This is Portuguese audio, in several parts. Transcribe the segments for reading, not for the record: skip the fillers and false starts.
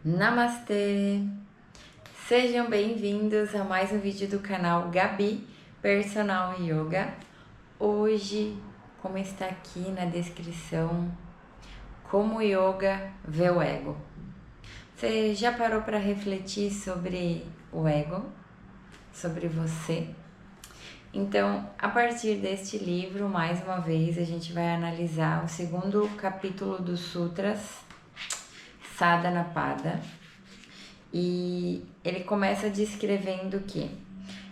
Namastê! Sejam bem-vindos a mais um vídeo do canal Gabi Personal Yoga. Hoje, como está aqui na descrição, como o yoga vê o ego. Você já parou para refletir sobre o ego? Sobre você? Então, a partir deste livro, mais uma vez, a gente vai analisar o segundo capítulo dos Sutras, Sadhanapada, e ele começa descrevendo que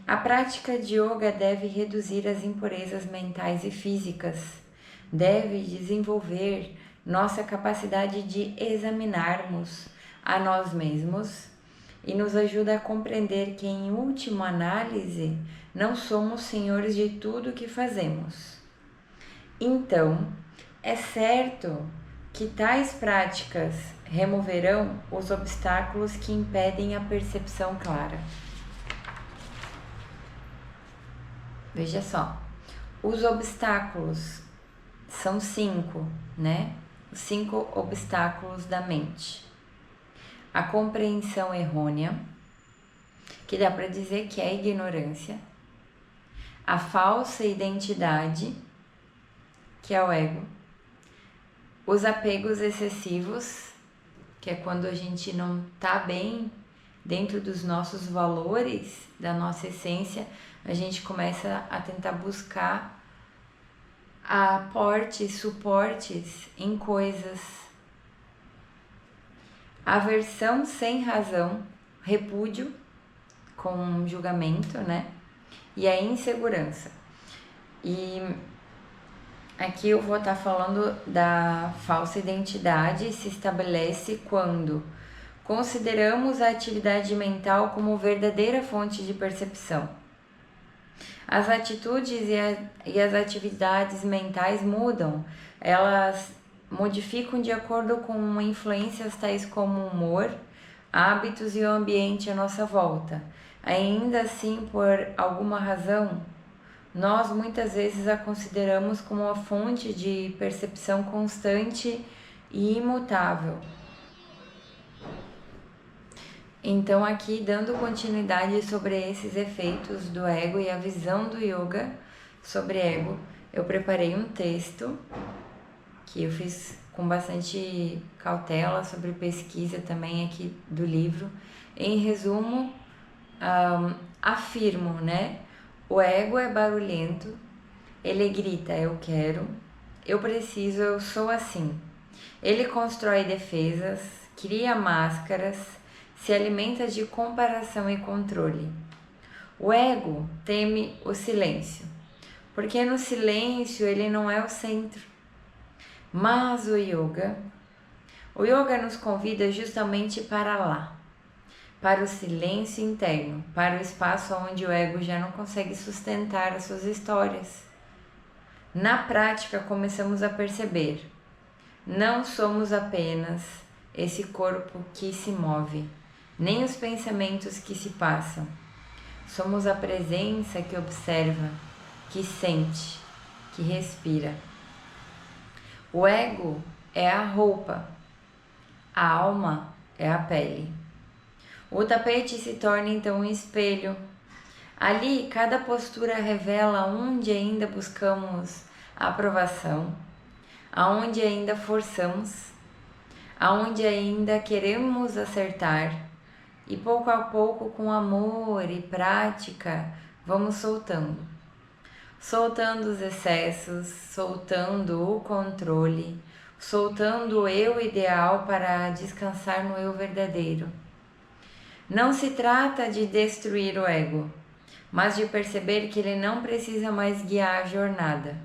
a prática de yoga deve reduzir as impurezas mentais e físicas, deve desenvolver nossa capacidade de examinarmos a nós mesmos e nos ajuda a compreender que, em última análise, não somos senhores de tudo o que fazemos. Então, é certo que tais práticas removerão os obstáculos que impedem a percepção clara. Veja só, os obstáculos são 5, né? Os 5 obstáculos da mente. A compreensão errônea, que dá para dizer que é a ignorância. A falsa identidade, que é o ego. Os apegos excessivos, que é quando a gente não tá bem dentro dos nossos valores, da nossa essência, a gente começa a tentar buscar aportes, suportes em coisas. Aversão sem razão, repúdio com julgamento, né? E a insegurança. E aqui eu vou estar falando da falsa identidade, se estabelece quando consideramos a atividade mental como verdadeira fonte de percepção. As atitudes e as atividades mentais mudam, elas modificam de acordo com influências tais como humor, hábitos e o ambiente à nossa volta. Ainda assim, por alguma razão, nós muitas vezes a consideramos como uma fonte de percepção constante e imutável. Então, aqui, dando continuidade sobre esses efeitos do ego e a visão do yoga sobre ego, eu preparei um texto que eu fiz com bastante cautela sobre pesquisa também aqui do livro. Em resumo, afirmo, né? O ego é barulhento, ele grita eu quero, eu preciso, eu sou assim. Ele constrói defesas, cria máscaras, se alimenta de comparação e controle. O ego teme o silêncio, porque no silêncio ele não é o centro. Mas o yoga nos convida justamente para lá, para o silêncio interno, para o espaço onde o ego já não consegue sustentar as suas histórias. Na prática, começamos a perceber, não somos apenas esse corpo que se move, nem os pensamentos que se passam. Somos a presença que observa, que sente, que respira. O ego é a roupa, a alma é a pele. O tapete se torna então um espelho. Ali, cada postura revela onde ainda buscamos a aprovação, aonde ainda forçamos, aonde ainda queremos acertar. E pouco a pouco, com amor e prática, vamos soltando. Soltando os excessos, soltando o controle, soltando o eu ideal para descansar no eu verdadeiro. Não se trata de destruir o ego, mas de perceber que ele não precisa mais guiar a jornada.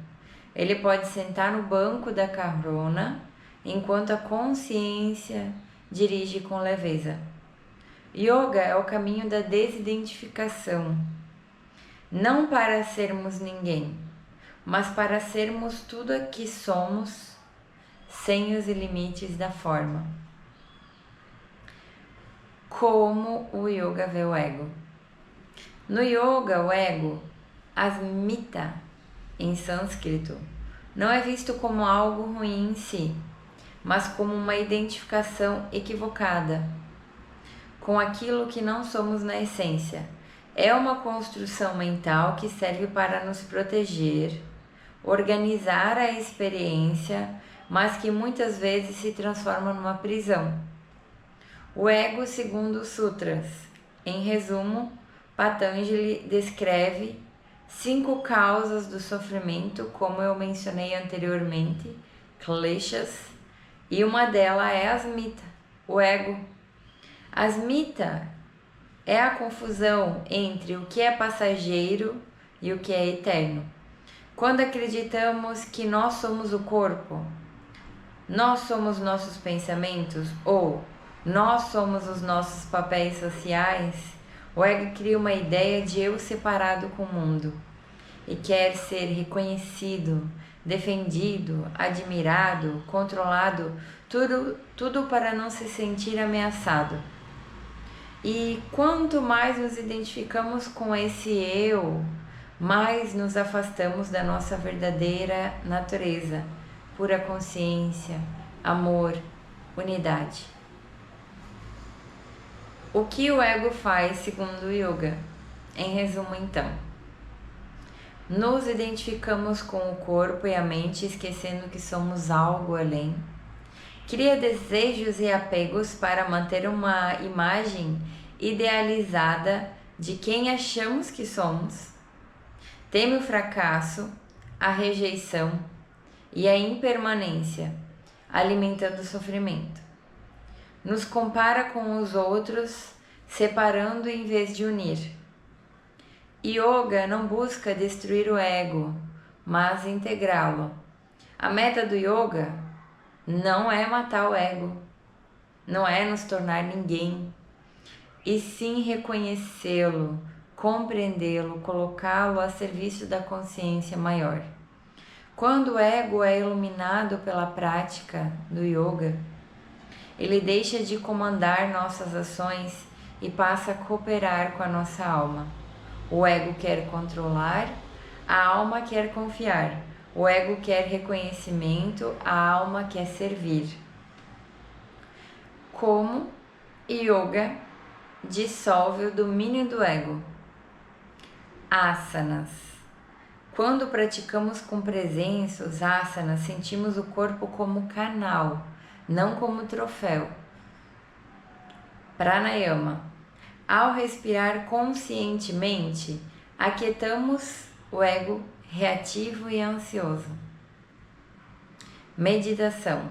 Ele pode sentar no banco da carona, enquanto a consciência dirige com leveza. Yoga é o caminho da desidentificação, não para sermos ninguém, mas para sermos tudo o que somos, sem os limites da forma. Como o yoga vê o ego? No yoga, o ego, asmita, em sânscrito, não é visto como algo ruim em si, mas como uma identificação equivocada. com aquilo que não somos na essência. É uma construção mental que serve para nos proteger, organizar a experiência, mas que muitas vezes se transforma numa prisão. O ego segundo os sutras. Em resumo, Patanjali descreve 5 causas do sofrimento, como eu mencionei anteriormente, kleshas, e uma delas é asmita, o ego. Asmita é a confusão entre o que é passageiro e o que é eterno. Quando acreditamos que nós somos o corpo, nós somos nossos pensamentos ou nós somos os nossos papéis sociais, o ego cria uma ideia de eu separado com o mundo e quer ser reconhecido, defendido, admirado, controlado, tudo para não se sentir ameaçado. E quanto mais nos identificamos com esse eu, mais nos afastamos da nossa verdadeira natureza, pura consciência, amor, unidade. O que o ego faz segundo o yoga? Em resumo, então, nos identificamos com o corpo e a mente, esquecendo que somos algo além. Cria desejos e apegos para manter uma imagem idealizada de quem achamos que somos. Teme o fracasso, a rejeição e a impermanência, alimentando o sofrimento. Nos compara com os outros, separando em vez de unir. Yoga não busca destruir o ego, mas integrá-lo. A meta do yoga não é matar o ego, não é nos tornar ninguém, e sim reconhecê-lo, compreendê-lo, colocá-lo a serviço da consciência maior. Quando o ego é iluminado pela prática do yoga, ele deixa de comandar nossas ações e passa a cooperar com a nossa alma. O ego quer controlar, a alma quer confiar. O ego quer reconhecimento, a alma quer servir. Como yoga dissolve o domínio do ego? Asanas. Quando praticamos com presença os asanas, sentimos o corpo como canal, não como troféu. Pranayama. Ao respirar conscientemente, aquietamos o ego reativo e ansioso. Meditação.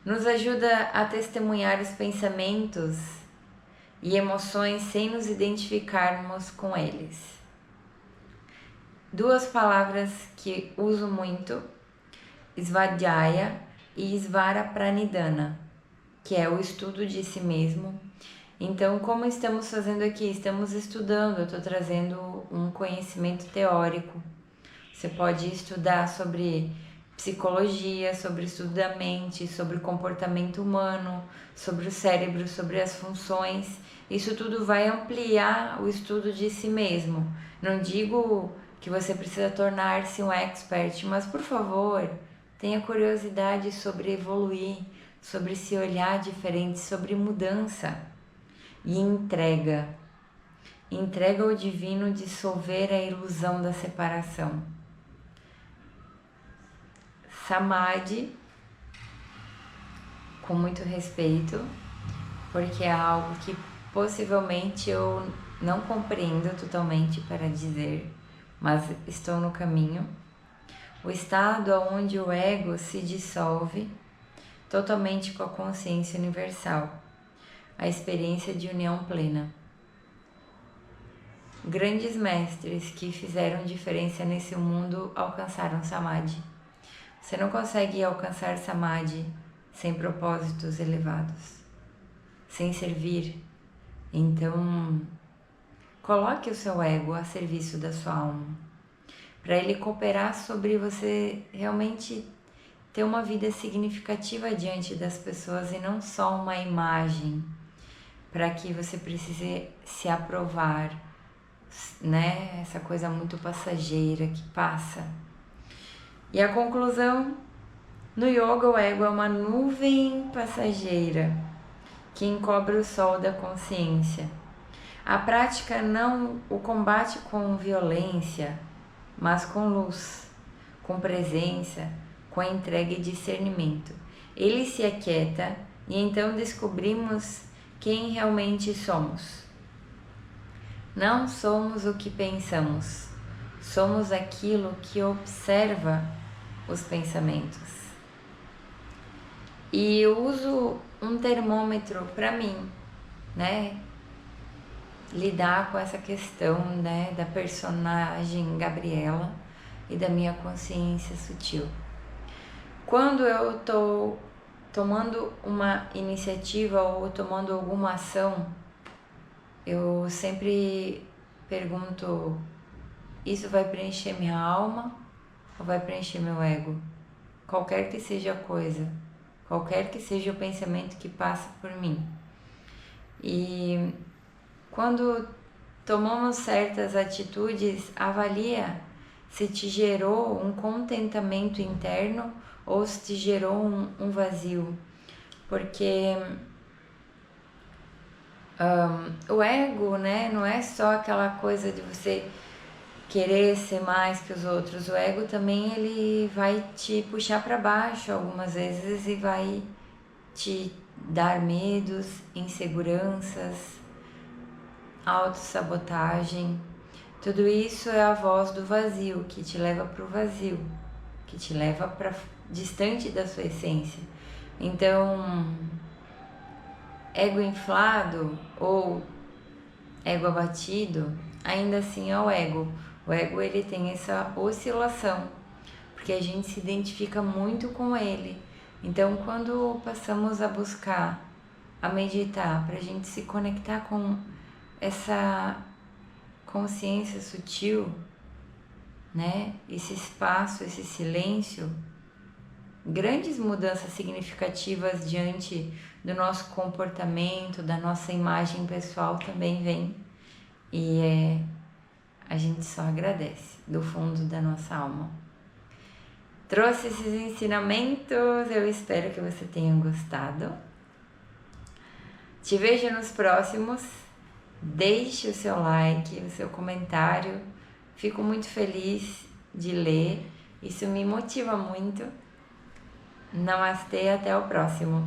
Nos ajuda a testemunhar os pensamentos e emoções sem nos identificarmos com eles. 2 palavras que uso muito, Svadhyaya e Svarapranidhana, que é o estudo de si mesmo. Então, como estamos fazendo aqui? Estamos estudando, eu estou trazendo um conhecimento teórico. Você pode estudar sobre psicologia, sobre estudo da mente, sobre comportamento humano, sobre o cérebro, sobre as funções. Isso tudo vai ampliar o estudo de si mesmo. Não digo que você precisa tornar-se um expert, mas por favor, tenha curiosidade sobre evoluir, sobre se olhar diferente, sobre mudança. E entrega. Entrega ao divino dissolver a ilusão da separação. Samadhi, com muito respeito, porque é algo que possivelmente eu não compreendo totalmente para dizer, mas estou no caminho. O estado onde o ego se dissolve totalmente com a consciência universal. A experiência de união plena. Grandes mestres que fizeram diferença nesse mundo alcançaram Samadhi. Você não consegue alcançar Samadhi sem propósitos elevados, sem servir. Então, coloque o seu ego a serviço da sua alma, para ele cooperar sobre você realmente ter uma vida significativa diante das pessoas e não só uma imagem, para que você precise se aprovar, né? Essa coisa muito passageira que passa. E a conclusão, no yoga o ego é uma nuvem passageira, que encobre o sol da consciência. A prática não o combate com violência, mas com luz, com presença, com entrega e discernimento. Ele se aquieta e então descobrimos quem realmente somos. Não somos o que pensamos, somos aquilo que observa os pensamentos. E eu uso um termômetro para mim, né? Lidar com essa questão, né, da personagem Gabriela e da minha consciência sutil. Quando eu tô tomando uma iniciativa ou tomando alguma ação, eu sempre pergunto: isso vai preencher minha alma ou vai preencher meu ego? Qualquer que seja a coisa, qualquer que seja o pensamento que passa por mim. E quando tomamos certas atitudes, avalia se te gerou um contentamento interno ou se te gerou um vazio. Porque o ego, né, não é só aquela coisa de você querer ser mais que os outros. O ego também ele vai te puxar para baixo algumas vezes e vai te dar medos, inseguranças, autossabotagem. Tudo isso é a voz do vazio que te leva para o vazio, que te leva para distante da sua essência. Então, ego inflado ou ego abatido, ainda assim é o ego. O ego ele tem essa oscilação, porque a gente se identifica muito com ele. Então, quando passamos a buscar, a meditar, para a gente se conectar com essa consciência sutil, né? Esse espaço, esse silêncio, grandes mudanças significativas diante do nosso comportamento, da nossa imagem pessoal também vem. E a gente só agradece do fundo da nossa alma. Trouxe esses ensinamentos, eu espero que você tenha gostado. Te vejo nos próximos. Deixe o seu like, o seu comentário. Fico muito feliz de ler. Isso me motiva muito. Namastê, até o próximo.